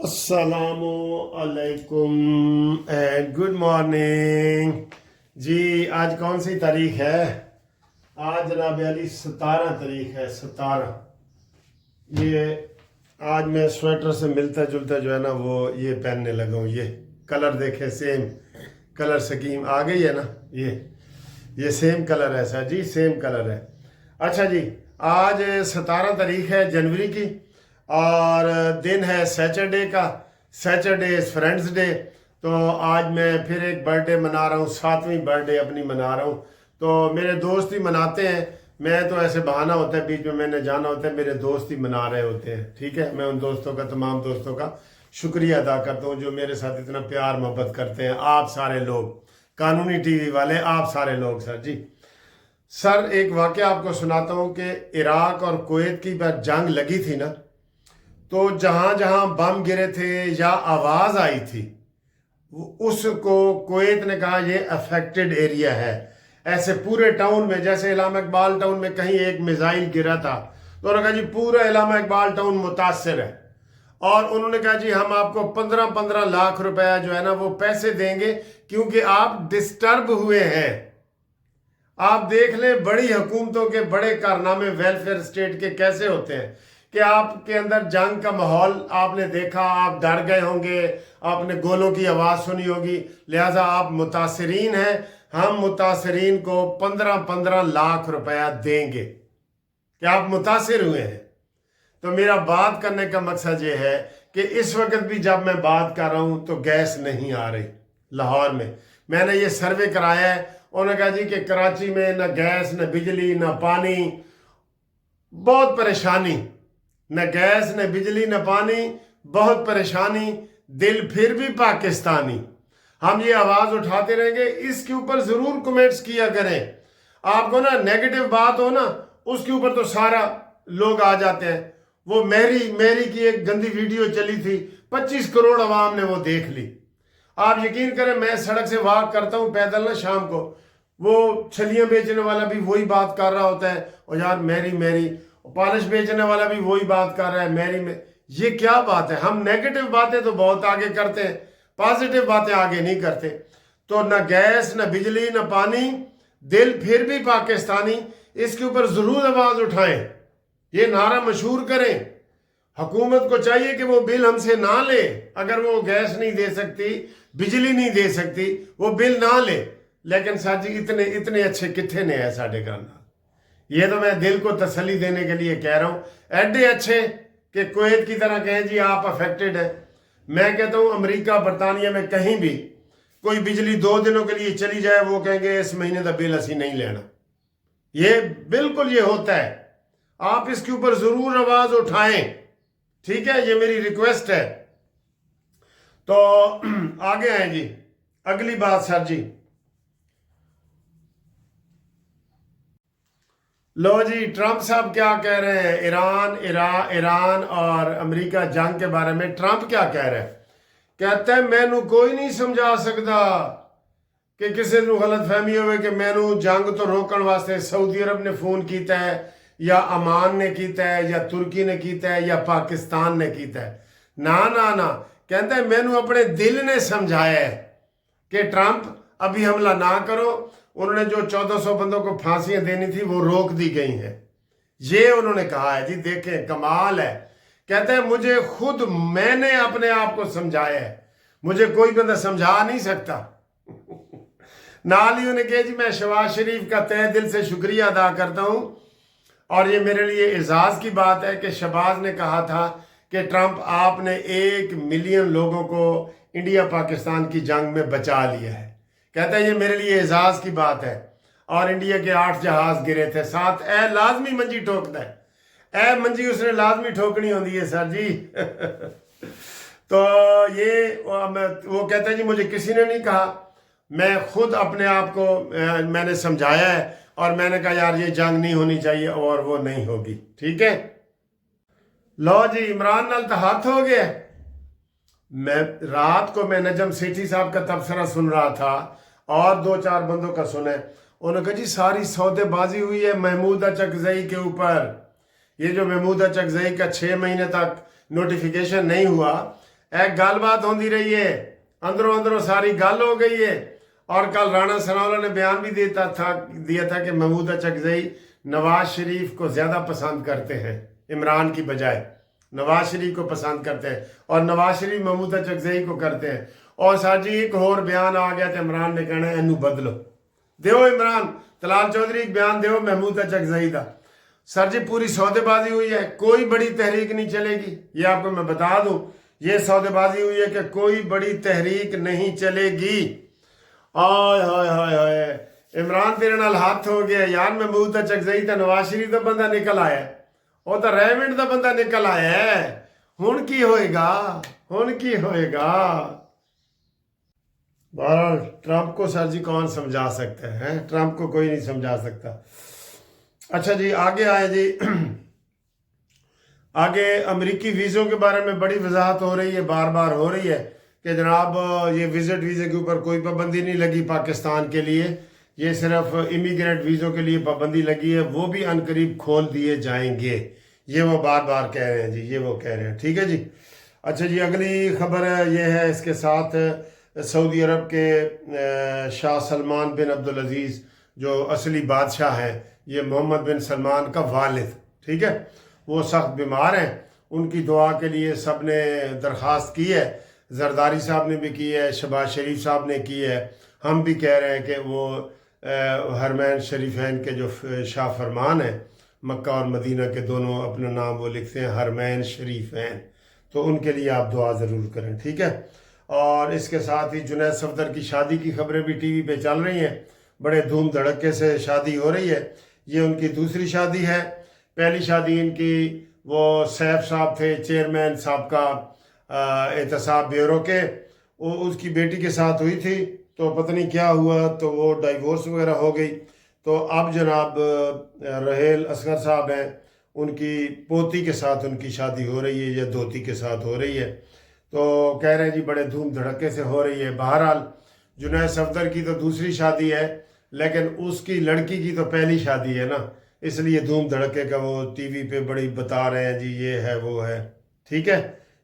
अस्सलामु अलैकुम and good morning जी। आज कौन सी तारीख है? आज जनाब अली 17 तारीख है। 17 ये आज मैं स्वेटर से मिलता जुलता जो है ना वो ये पहनने लगा हूँ। ये कलर देखे, सेम कलर स्कीम आ गई है ना। ये सेम कलर है सर जी, सेम कलर है। अच्छा जी, आज 17 तारीख है जनवरी की और दिन है सैटरडे का। Saturday is friends day. तो आज मैं फिर एक बर्थडे मना रहा हूँ, 7वीं बर्थडे अपनी मना रहा हूँ। तो मेरे दोस्त ही मनाते हैं, मैं तो ऐसे बहाना होता है बीच में मैंने जाना होता है, मेरे दोस्त ही मना रहे होते हैं। ठीक है, मैं उन दोस्तों का, तमाम दोस्तों का शुक्रिया अदा करता हूँ जो मेरे साथ इतना प्यार मोहब्बत करते हैं। आप सारे लोग, कानूनी टीवी वाले, आप सारे लोग सर जी। सर एक वाक़या आपको सुनाता हूँ कि इराक और कुवैत की बार जंग लगी थी ना, तो जहाँ जहाँ बम गिरे थे या आवाज़ आई थी उसको कुवैत ने कहा ये अफेक्टेड एरिया है। ऐसे पूरे टाउन में, जैसे इलामा इकबाल टाउन में कहीं एक मिसाइल गिरा था तो उन्होंने कहा जी पूरा इलामा इकबाल टाउन मुतासर है। और उन्होंने कहा जी हम आपको 15-15 लाख रुपया जो है ना वो पैसे देंगे क्योंकि आप डिस्टर्ब हुए हैं। आप देख लें बड़ी हुकूमतों के बड़े कारनामे वेलफेयर स्टेट के कैसे होते हैं कि आपके अंदर जंग का माहौल आपने देखा, आप डर गए होंगे, आपने गोलों की आवाज़ सुनी होगी, लिहाजा आप मुतासरीन हैं। हम मुतासरीन को 15-15 लाख रुपया देंगे कि आप मुतासर हुए हैं। तो मेरा बात करने का मकसद ये है कि इस वक्त भी जब मैं बात कर रहा हूँ तो गैस नहीं आ रही लाहौर में। मैंने ये सर्वे कराया है, उन्होंने कहा जी कि कराची में न गैस, न बिजली, न पानी, बहुत परेशानी, न गैस, न बिजली, न पानी, बहुत परेशानी, दिल फिर भी पाकिस्तानी। हम ये आवाज़ उठाते रहेंगे, इसके ऊपर ज़रूर कमेंट्स किया करें। आपको ना नेगेटिव बात हो ना उसके ऊपर तो सारा लोग आ जाते हैं। वो मेरी की एक गंदी वीडियो चली थी, 25 करोड़ आवाम ने वो देख ली। आप यकीन करें मैं सड़क से वॉक करता हूँ पैदल ना शाम को, वो छलियाँ बेचने वाला भी वही बात कर रहा होता है, और यार मेरी पॉलिश बेचने वाला भी वही बात कर रहा है मेरी। ये क्या बात है? हम नेगेटिव बातें तो बहुत आगे करते हैं, पॉजिटिव बातें आगे नहीं करते। तो न गैस, न बिजली, न पानी, दिल फिर भी पाकिस्तानी, इसके ऊपर ज़रूर आवाज़ उठाएं, ये नारा मशहूर करें। हुकूमत को चाहिए कि वो बिल हमसे ना ले, अगर वो गैस नहीं दे सकती, बिजली नहीं दे सकती, वो बिल ना ले। लेकिन सर जी इतने अच्छे कितने ने है साढ़े घर। ये तो मैं दिल को तसल्ली देने के लिए कह रहा हूँ, एडे अच्छे कि कुवैत की तरह कहें जी आप अफेक्टेड है। मैं कहता हूँ अमेरिका, बरतानिया में कहीं भी कोई बिजली 2 दिनों के लिए चली जाए वो कहेंगे इस महीने का बिल असी नहीं लेना। ये बिल्कुल ये होता है। आप इसके ऊपर ज़रूर आवाज़ उठाएं, ठीक है, ये मेरी रिक्वेस्ट है। तो आगे आए जी, अगली बात सर जी। लो जी, ट्रंप साहब क्या कह रहे हैं ईरान और अमेरिका जंग के बारे में। ट्रंप क्या कह रहे हैं? कहते हैं मैनू कोई नहीं समझा सकता कि किसी को गलत फहमी होवे कि मैनू जंग तो रोकने वास्ते सऊदी अरब ने फोन किया है या अमान ने किया है या तुर्की ने किया है या पाकिस्तान ने किया है। ना कहते हैं मैनू अपने दिल ने समझाया है कि ट्रंप अभी हमला ना करो। उन्होंने जो 1400 बंदों को फांसियां देनी थी वो रोक दी गई हैं, ये उन्होंने कहा है जी। देखें कमाल है। कहते हैं मैंने अपने आप को समझाया है, मुझे कोई बंदा समझा नहीं सकता। नाल ही उन्होंने कहा जी मैं शहबाज शरीफ का तहे दिल से शुक्रिया अदा करता हूं, और ये मेरे लिए एजाज की बात है कि शहबाज ने कहा था कि ट्रंप आपने 1 मिलियन लोगों को इंडिया पाकिस्तान की जंग में बचा लिया है। कहता है ये मेरे लिए एजाज की बात है। और इंडिया के 8 जहाज गिरे थे, 7 ए लाजमी मंजी ठोकता है, ए मंजी उसने लाजमी ठोकनी होती है सर जी। तो ये वो कहता है जी मुझे किसी ने नहीं कहा, मैं खुद अपने आप को मैंने समझाया है और मैंने कहा यार ये जंग नहीं होनी चाहिए और वो नहीं होगी। ठीक है, लो जी, इमरान नाल तो हाथ हो गया। मैं रात को मैं नजम सेठी साहब का तबसरा सुन रहा था और 2-4 बंदों का सुने। उन्होंने कहा जी सारी सौदेबाजी हुई है महमूदा चकजई के ऊपर। ये जो महमूदा चकजई का 6 महीने तक नोटिफिकेशन नहीं हुआ, एक गल बात होती रही है, अंदरों अंदरों सारी गल हो गई है। और कल राणा सनाउल्लाह ने बयान भी दिया था कि महमूद चकजई नवाज शरीफ को ज़्यादा पसंद करते हैं इमरान की बजाय, नवाज शरीफ को पसंद करते हैं और नवाज शरीफ महमूद चकजई को करते हैं। और सर जी एक होर बयान आ गया तो इमरान ने कहना इनू बदलो, दो इमरान तलाल चौधरी एक बयान दो महमूद चकजई का। सर जी पूरी सौदेबाजी हुई है, कोई बड़ी तहरीक नहीं चलेगी, ये आपको मैं बता दूं, ये सौदेबाजी हुई है कि कोई बड़ी तहरीक नहीं चलेगी। आय हाय हाय हाय, इमरान तेरे नाल हाथ हो गया यार, महमूद चकजई तो नवाज शरीफ का बंदा निकल आया, वो तो रेवंड का बंदा निकल आया है। हुण की होएगा, हुण की होएगा। बहरहाल ट्रंप को सर जी कौन समझा सकते हैं, ट्रंप को कोई नहीं समझा सकता। अच्छा जी आगे आए जी, आगे अमेरिकी वीज़ों के बारे में बड़ी वजाहत हो रही है, बार बार हो रही है कि जनाब ये विजिट वीज़े के ऊपर कोई पाबंदी नहीं लगी पाकिस्तान के लिए, ये सिर्फ इमिग्रेंट वीज़ों के लिए पाबंदी लगी है, वो भी अनकरीब खोल दिए जाएंगे, ये वो बार बार कह रहे हैं जी, ये वो कह रहे हैं। ठीक है जी। अच्छा जी अगली खबर ये है, इसके साथ सऊदी अरब के शाह सलमान बिन अब्दुल अजीज़ जो असली बादशाह हैं, ये मोहम्मद बिन सलमान का वालिद, ठीक है, वो सख्त बीमार हैं, उनकी दुआ के लिए सब ने दरख्वास्त की है, जरदारी साहब ने भी की है, शहबाज शरीफ साहब ने की है, हम भी कह रहे हैं कि वो हरमैन शरीफैन के जो शाह फरमान है, मक्का और मदीना के दोनों अपना नाम वो लिखते हैं हरमैन शरीफैन, तो उनके लिए आप दुआ ज़रूर करें। ठीक है। और इसके साथ ही जुनैद सफदर की शादी की खबरें भी टीवी पे चल रही हैं, बड़े धूम धड़के से शादी हो रही है, ये उनकी दूसरी शादी है। पहली शादी इनकी वो सैफ साहब थे, चेयरमैन साहब का एहतसाब ब्यूरो के, वो उसकी बेटी के साथ हुई थी, तो पता नहीं क्या हुआ तो वो डाइवोर्स वगैरह हो गई, तो अब जनाब रहेल असगर साहब हैं, उनकी पोती के साथ उनकी शादी हो रही है या धोती के साथ हो रही है, तो कह रहे हैं जी बड़े धूम धड़के से हो रही है। बहरहाल जुनैद सफदर की तो दूसरी शादी है, लेकिन उसकी लड़की की तो पहली शादी है ना, इसलिए धूम धड़के का वो टीवी पे बड़ी बता रहे हैं जी ये है वो है। ठीक है,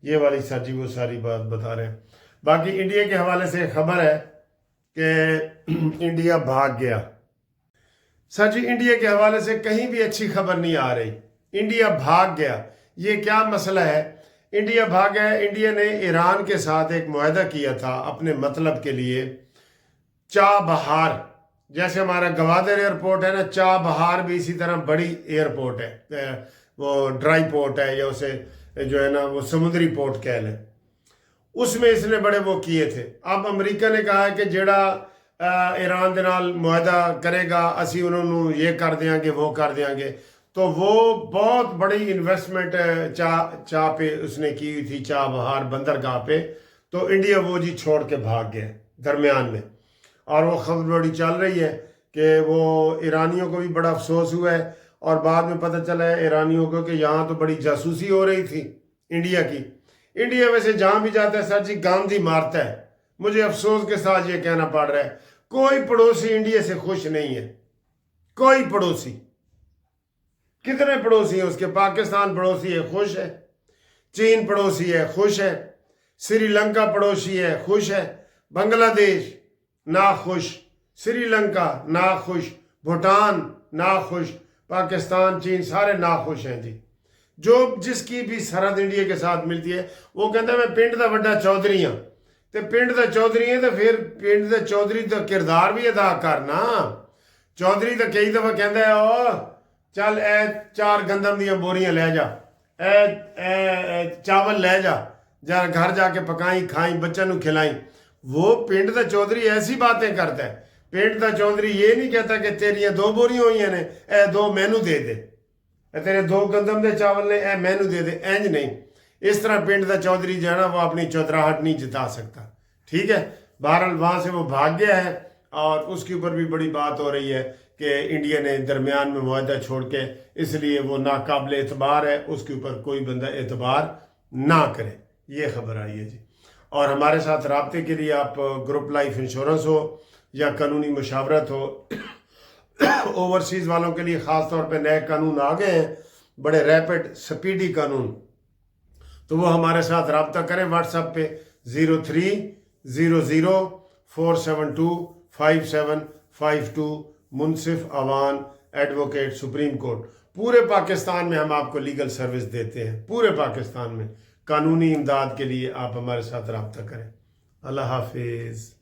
ये वाली सर जी वो सारी बात बता रहे हैं। बाकी इंडिया के हवाले से खबर है कि इंडिया भाग गया। सर जी इंडिया के हवाले से कहीं भी अच्छी खबर नहीं आ रही, इंडिया भाग गया, ये क्या मसला है? इंडिया भाग गया, इंडिया ने ईरान के साथ एक मुआहदा किया था अपने मतलब के लिए, चाबहार, जैसे हमारा गवादर एयरपोर्ट है ना, चाबहार भी इसी तरह बड़ी एयरपोर्ट है, वो ड्राई पोर्ट है या उसे जो है ना वो समुद्री पोर्ट कह लें, उसमें इसने बड़े वो किए थे। अब अमेरिका ने कहा है कि जेड़ा ईरान के नाल मुआहदा करेगा असी उन्होंने ये कर देंगे वो कर देंगे, तो वो बहुत बड़ी इन्वेस्टमेंट चा पे उसने की हुई थी, चाबहार बंदरगाह पे, तो इंडिया वो जी छोड़ के भाग गया दरमियान में। और वो खबर बड़ी चल रही है कि वो ईरानियों को भी बड़ा अफसोस हुआ है, और बाद में पता चला है ईरानियों को कि यहाँ तो बड़ी जासूसी हो रही थी इंडिया की। इंडिया वैसे जहाँ भी जाता है सर जी गांधी मारता है, मुझे अफसोस के साथ ये कहना पड़ रहा है, कोई पड़ोसी इंडिया से खुश नहीं है, कोई पड़ोसी। कितने पड़ोसी हैं उसके? पाकिस्तान पड़ोसी है खुश है, चीन पड़ोसी है खुश है, श्रीलंका पड़ोसी है खुश है, बांग्लादेश ना खुश, श्रीलंका ना खुश, भूटान ना खुश, पाकिस्तान चीन सारे ना खुश हैं जी। जो जिसकी भी सरहद इंडिया के साथ मिलती है वो कहता मैं पिंड का बड़ा चौधरी हाँ, तो पिंड का चौधरी है तो फिर पिंड के चौधरी तो किरदार भी अदा करना। चौधरी तो कई दफा कहता है ओ चल ए 4 गंदम दियाँ बोरियां ले जा, ए चावल ले जा, घर जाके पकाई खाई बच्चों को खिलाई। वो पिंड का चौधरी ऐसी बातें करता है, पिंड का चौधरी ये नहीं कहता कि तेरियां 2 बोरियां हुई ने, ए 2 मैनू दे दे, तेरे 2 गंदम के चावल ने ए मैनू दे दे, इंज नहीं। इस तरह पिंड का चौधरी जो है ना वो अपनी चौधराहट नहीं जिता सकता। ठीक है, बहरहाल वहाँ से वो भाग गया है, और उसके ऊपर भी बड़ी बात हो रही है कि इंडिया ने दरमियान में मुआहदा छोड़ के, इसलिए वो नाकाबिल एतबार है, उसके ऊपर कोई बंदा एतबार ना करे, ये खबर आई है जी। और हमारे साथ राब्ते के लिए आप ग्रुप लाइफ इंश्योरेंस हो या कानूनी मशावरत हो, ओवरसीज़ वालों के लिए ख़ास तौर पे नए कानून आ गए हैं, बड़े रैपिड स्पीडी कानून, تو وہ ہمارے ساتھ رابطہ کریں واٹس ایپ پہ 0300472572 منصف اوان ایڈوکیٹ سپریم کورٹ. پورے پاکستان میں ہم آپ کو لیگل سروس دیتے ہیں. پورے پاکستان میں قانونی امداد کے لیے آپ ہمارے ساتھ رابطہ کریں. اللہ حافظ.